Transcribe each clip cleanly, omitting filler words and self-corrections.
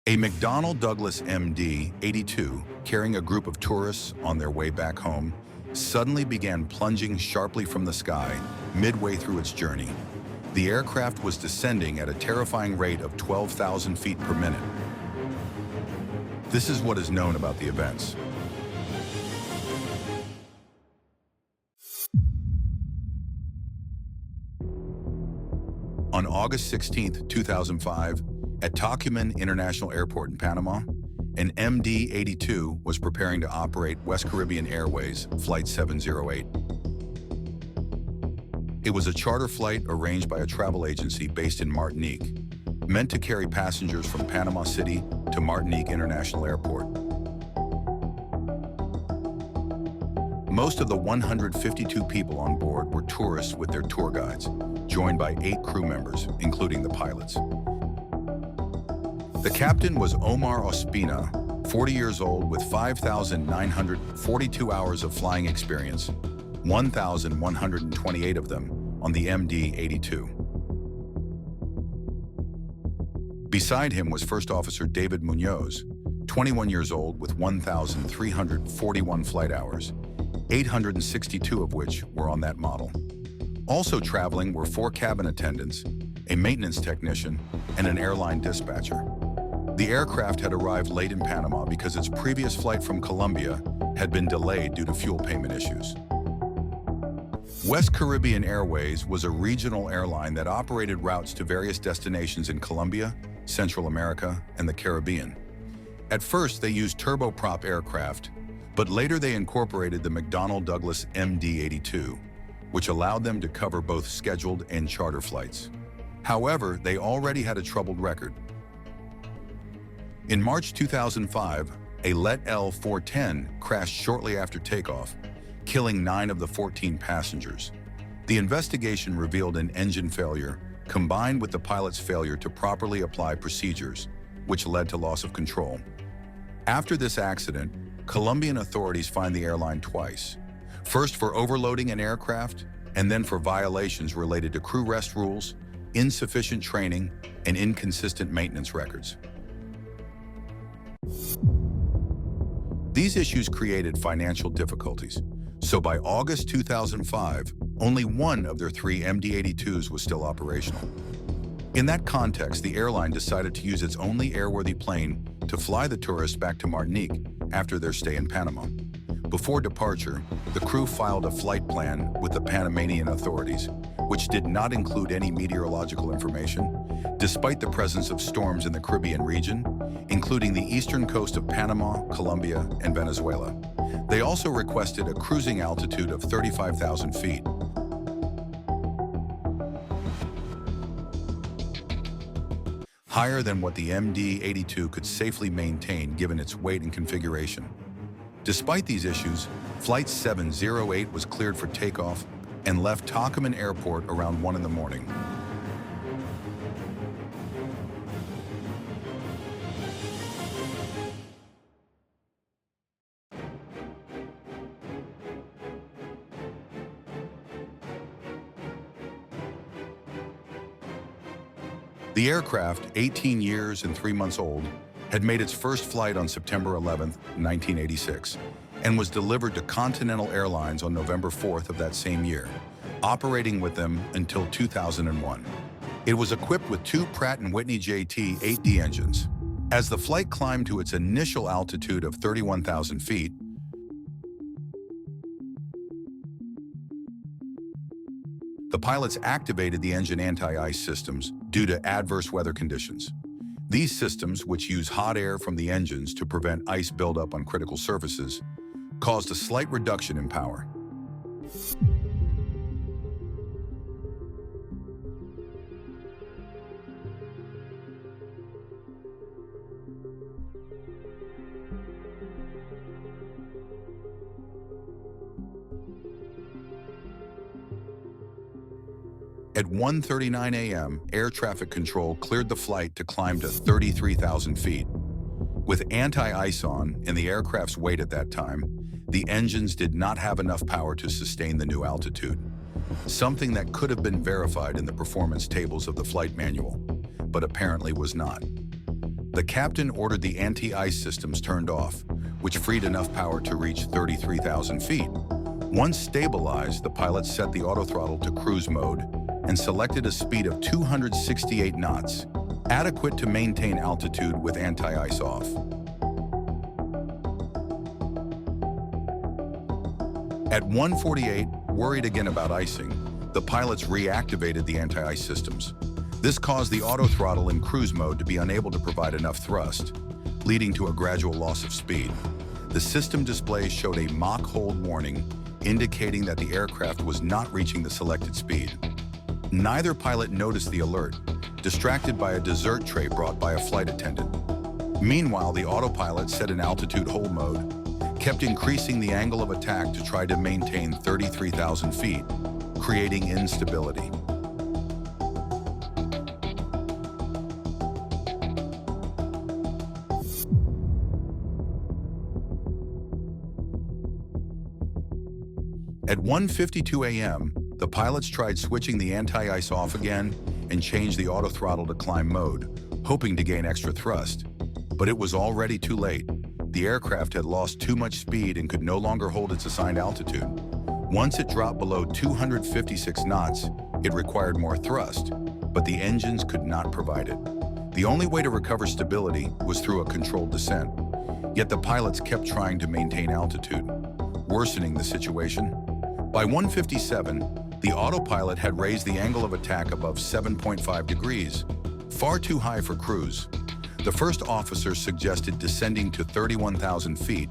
A McDonnell Douglas MD-82, carrying a group of tourists on their way back home, suddenly began plunging sharply from the sky midway through its journey. The aircraft was descending at a terrifying rate of 12,000 feet per minute. This is what is known about the events. On August 16, 2005, at Tocumen International Airport in Panama, an MD-82 was preparing to operate West Caribbean Airways Flight 708. It was a charter flight arranged by a travel agency based in Martinique, meant to carry passengers from Panama City to Martinique International Airport. Most of the 152 people on board were tourists with their tour guides, joined by 8 crew members, including the pilots. The captain was Omar Ospina, 40 years old with 5,942 hours of flying experience, 1,128 of them on the MD-82. Beside him was First Officer David Munoz, 21 years old with 1,341 flight hours, 862 of which were on that model. Also traveling were 4 cabin attendants, a maintenance technician, and an airline dispatcher. The aircraft had arrived late in Panama because its previous flight from Colombia had been delayed due to fuel payment issues. West Caribbean Airways was a regional airline that operated routes to various destinations in Colombia, Central America, and the Caribbean. At first, they used turboprop aircraft, but later they incorporated the McDonnell Douglas MD-82, which allowed them to cover both scheduled and charter flights. However, they already had a troubled record. In March 2005, a Let L-410 crashed shortly after takeoff, killing 9 of the 14 passengers. The investigation revealed an engine failure combined with the pilot's failure to properly apply procedures, which led to loss of control. After this accident, Colombian authorities fined the airline twice, first for overloading an aircraft and then for violations related to crew rest rules, insufficient training, and inconsistent maintenance records. These issues created financial difficulties, so by August 2005, only 1 of their 3 MD-82s was still operational. In that context, the airline decided to use its only airworthy plane to fly the tourists back to Martinique after their stay in Panama. Before departure, the crew filed a flight plan with the Panamanian authorities, which did not include any meteorological information, despite the presence of storms in the Caribbean region, including the eastern coast of Panama, Colombia, and Venezuela. They also requested a cruising altitude of 35,000 feet. Higher than what the MD-82 could safely maintain given its weight and configuration. Despite these issues, Flight 708 was cleared for takeoff and left Tocumen Airport around 1 in the morning. The aircraft, 18 years and 3 months old, had made its first flight on September 11, 1986, and was delivered to Continental Airlines on November 4th of that same year, operating with them until 2001. It was equipped with 2 Pratt & Whitney JT-8D engines. As the flight climbed to its initial altitude of 31,000 feet, the pilots activated the engine anti-ice systems due to adverse weather conditions. These systems, which use hot air from the engines to prevent ice buildup on critical surfaces, caused a slight reduction in power. At 1:39 a.m., air traffic control cleared the flight to climb to 33,000 feet. With anti-ice on and the aircraft's weight at that time, the engines did not have enough power to sustain the new altitude, something that could have been verified in the performance tables of the flight manual, but apparently was not. The captain ordered the anti-ice systems turned off, which freed enough power to reach 33,000 feet. Once stabilized, the pilot set the autothrottle to cruise mode and selected a speed of 268 knots, adequate to maintain altitude with anti-ice off. At 1:48, worried again about icing, the pilots reactivated the anti-ice systems. This caused the autothrottle in cruise mode to be unable to provide enough thrust, leading to a gradual loss of speed. The system display showed a Mach hold warning, indicating that the aircraft was not reaching the selected speed. Neither pilot noticed the alert, distracted by a dessert tray brought by a flight attendant. Meanwhile, the autopilot, set in altitude hold mode, kept increasing the angle of attack to try to maintain 33,000 feet, creating instability. At 1:52 a.m., the pilots tried switching the anti-ice off again and changed the autothrottle to climb mode, hoping to gain extra thrust. But it was already too late. The aircraft had lost too much speed and could no longer hold its assigned altitude. Once it dropped below 256 knots, it required more thrust, but the engines could not provide it. The only way to recover stability was through a controlled descent. Yet the pilots kept trying to maintain altitude, worsening the situation. By 1:57, the autopilot had raised the angle of attack above 7.5 degrees, far too high for cruise. The first officer suggested descending to 31,000 feet,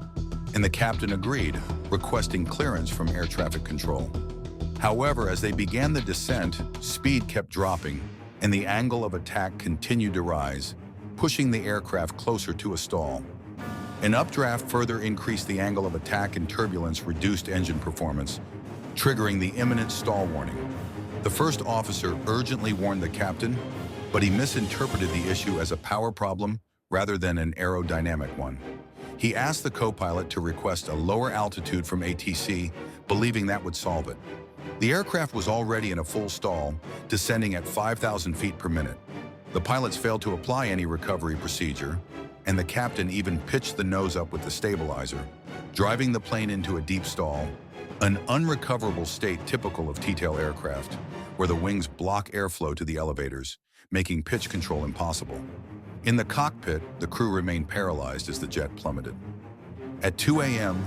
and the captain agreed, requesting clearance from air traffic control. However, as they began the descent, speed kept dropping, and the angle of attack continued to rise, pushing the aircraft closer to a stall. An updraft further increased the angle of attack, and turbulence reduced engine performance, triggering the imminent stall warning. The first officer urgently warned the captain, but he misinterpreted the issue as a power problem rather than an aerodynamic one. He asked the co-pilot to request a lower altitude from ATC, believing that would solve it. The aircraft was already in a full stall, descending at 5,000 feet per minute. The pilots failed to apply any recovery procedure, and the captain even pitched the nose up with the stabilizer, driving the plane into a deep stall, an unrecoverable state typical of T-tail aircraft, where the wings block airflow to the elevators, making pitch control impossible. In the cockpit, the crew remained paralyzed as the jet plummeted. At 2 a.m.,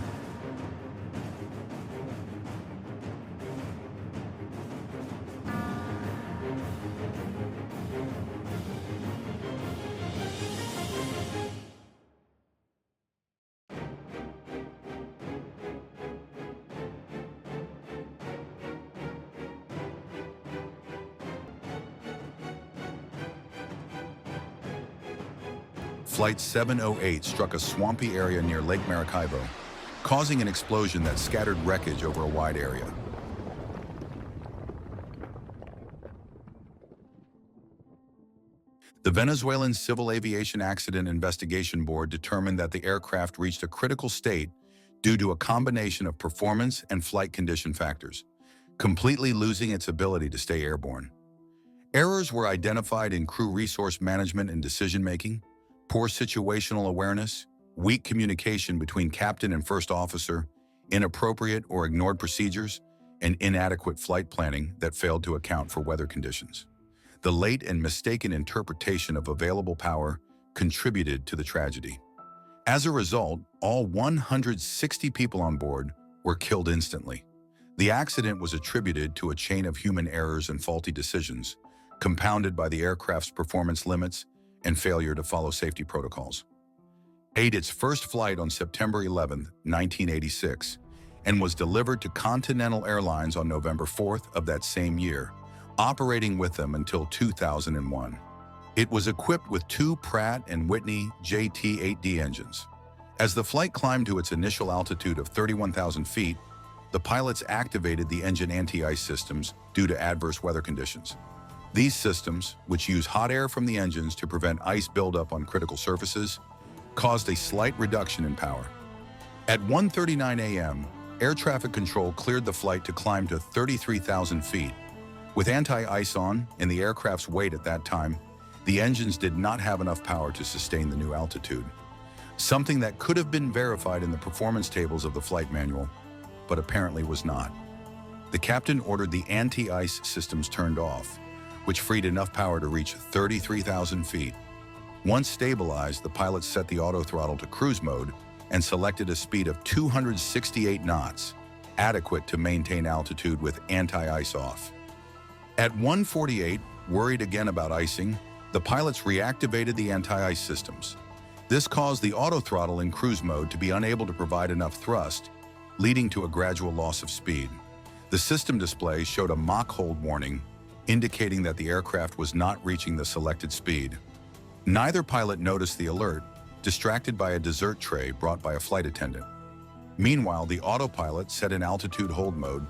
Flight 708 struck a swampy area near Lake Maracaibo, causing an explosion that scattered wreckage over a wide area. The Venezuelan Civil Aviation Accident Investigation Board determined that the aircraft reached a critical state due to a combination of performance and flight condition factors, completely losing its ability to stay airborne. Errors were identified in crew resource management and decision-making, poor situational awareness, weak communication between captain and first officer, inappropriate or ignored procedures, and inadequate flight planning that failed to account for weather conditions. The late and mistaken interpretation of available power contributed to the tragedy. As a result, all 160 people on board were killed instantly. The accident was attributed to a chain of human errors and faulty decisions, compounded by the aircraft's performance limits and failure to follow safety protocols. Ate its first flight on September 11, 1986, and was delivered to Continental Airlines on November 4th of that same year, operating with them until 2001. It was equipped with two Pratt & Whitney JT-8D engines. As the flight climbed to its initial altitude of 31,000 feet, the pilots activated the engine anti-ice systems due to adverse weather conditions. These systems, which use hot air from the engines to prevent ice buildup on critical surfaces, caused a slight reduction in power. At 1:39 a.m., air traffic control cleared the flight to climb to 33,000 feet. With anti-ice on and the aircraft's weight at that time, The engines did not have enough power to sustain the new altitude, something that could have been verified in the performance tables of the flight manual, but apparently was not. The captain ordered the anti-ice systems turned off, which freed enough power to reach 33,000 feet. Once stabilized, the pilot set the auto throttle to cruise mode and selected a speed of 268 knots, adequate to maintain altitude with anti-ice off. At 1:48, worried again about icing, the pilots reactivated the anti-ice systems. This caused the auto throttle in cruise mode to be unable to provide enough thrust, leading to a gradual loss of speed. The system display showed a Mach hold warning, indicating that the aircraft was not reaching the selected speed. Neither pilot noticed the alert, distracted by a dessert tray brought by a flight attendant. Meanwhile, the autopilot, set in altitude hold mode,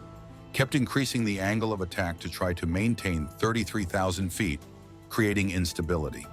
kept increasing the angle of attack to try to maintain 33,000 feet, creating instability.